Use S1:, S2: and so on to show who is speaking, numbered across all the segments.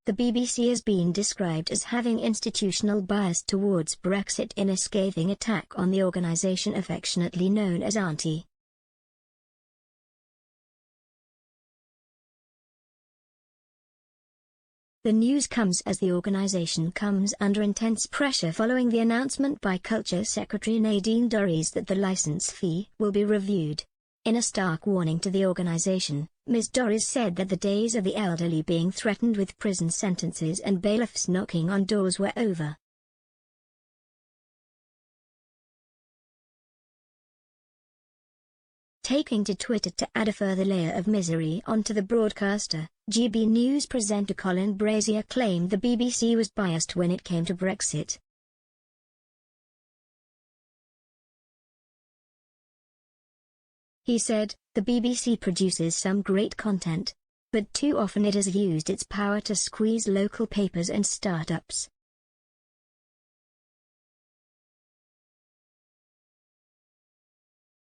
S1: the BBC has been described as having institutional bias towards Brexit in a scathing attack on the organisation affectionately known as Auntie. The news comes as the organisation comes under intense pressure following the announcement by Culture Secretary Nadine Dorries that the licence fee will be reviewed. In a stark warning to the organisation, Ms. Dorries said that the days of the elderly being threatened with prison sentences and bailiffs knocking on doors were over. Taking to Twitter to add a further layer of misery onto the broadcaster, GB News presenter Colin Brazier claimed the BBC was biased when it came to Brexit. He said, "The BBC produces some great content, but too often it has used its power to squeeze local papers and startups."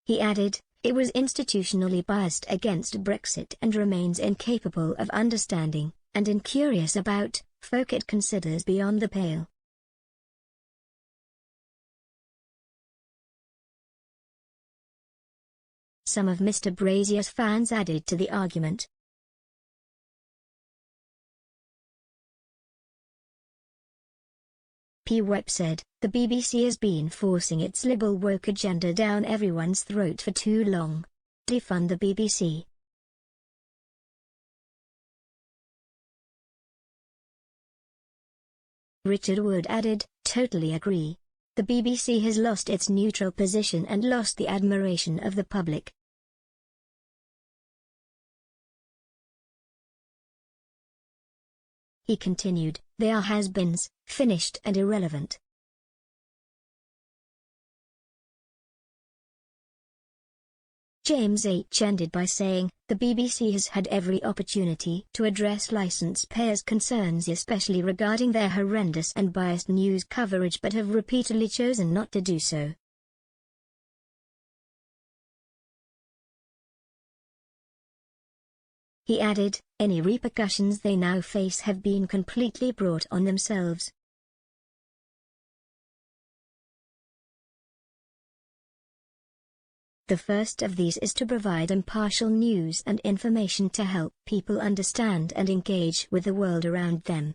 S1: He added, "It was institutionally biased against Brexit and remains incapable of understanding, and incurious about, folk it considers beyond the pale." Some of Mr. Brazier's fans added to the argument. P-Web said, "The BBC has been forcing its liberal woke agenda down everyone's throat for too long. Defund the BBC." Richard Wood added, "Totally agree. The BBC has lost its neutral position and lost the admiration of the public." He continued, "They are has-beens, finished and irrelevant." James H. ended by saying, "The BBC has had every opportunity to address licence payers' concerns, especially regarding their horrendous and biased news coverage, but have repeatedly chosen not to do so." He added, "Any repercussions they now face have been completely brought on themselves." The first of these is to provide impartial news and information to help people understand and engage with the world around them.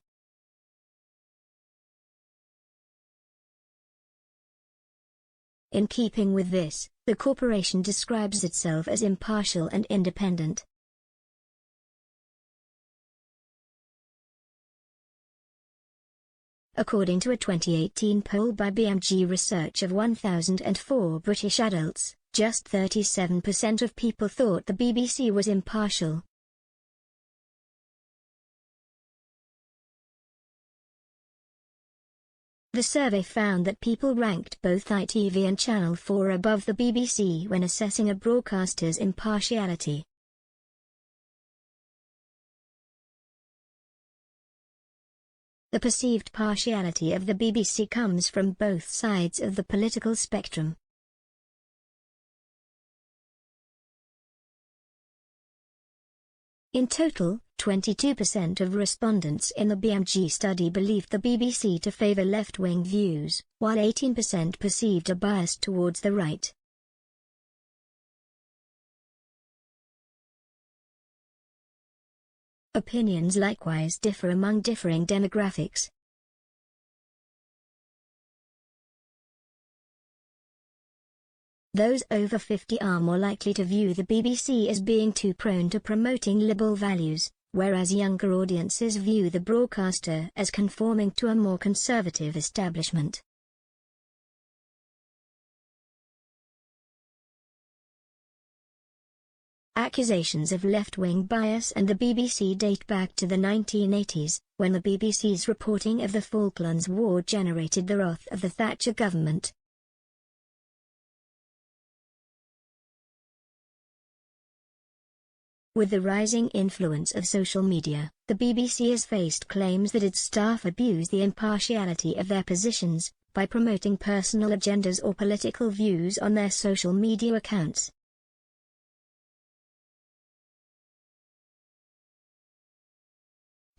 S1: In keeping with this, the corporation describes itself as impartial and independent. According to a 2018 poll by BMG Research of 1,004 British adults, just 37% of people thought the BBC was impartial. The survey found that people ranked both ITV and Channel 4 above the BBC when assessing a broadcaster's impartiality. The perceived partiality of the BBC comes from both sides of the political spectrum. In total, 22% of respondents in the BMG study believed the BBC to favour left-wing views, while 18% perceived a bias towards the right. Opinions likewise differ among differing demographics. Those over 50 are more likely to view the BBC as being too prone to promoting liberal values, whereas younger audiences view the broadcaster as conforming to a more conservative establishment. Accusations of left-wing bias and the BBC date back to the 1980s, when the BBC's reporting of the Falklands War generated the wrath of the Thatcher government. With the rising influence of social media, the BBC has faced claims that its staff abuse the impartiality of their positions, by promoting personal agendas or political views on their social media accounts.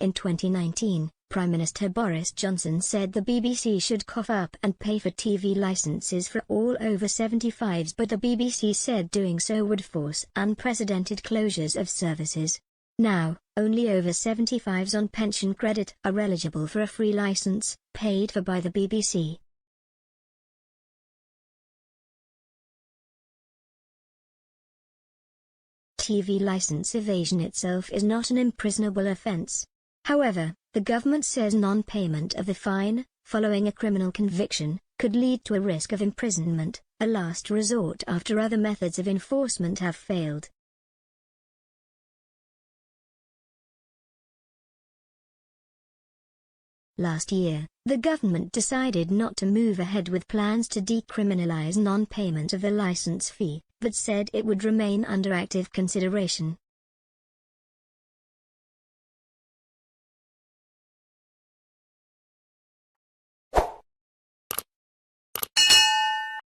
S1: In 2019, Prime Minister Boris Johnson said the BBC should cough up and pay for TV licenses for all over 75s, but the BBC said doing so would force unprecedented closures of services. Now, only over 75s on pension credit are eligible for a free license, paid for by the BBC. TV license evasion itself is not an imprisonable offence. However, the government says non-payment of the fine, following a criminal conviction, could lead to a risk of imprisonment, a last resort after other methods of enforcement have failed. Last year, the government decided not to move ahead with plans to decriminalize non-payment of the license fee, but said it would remain under active consideration.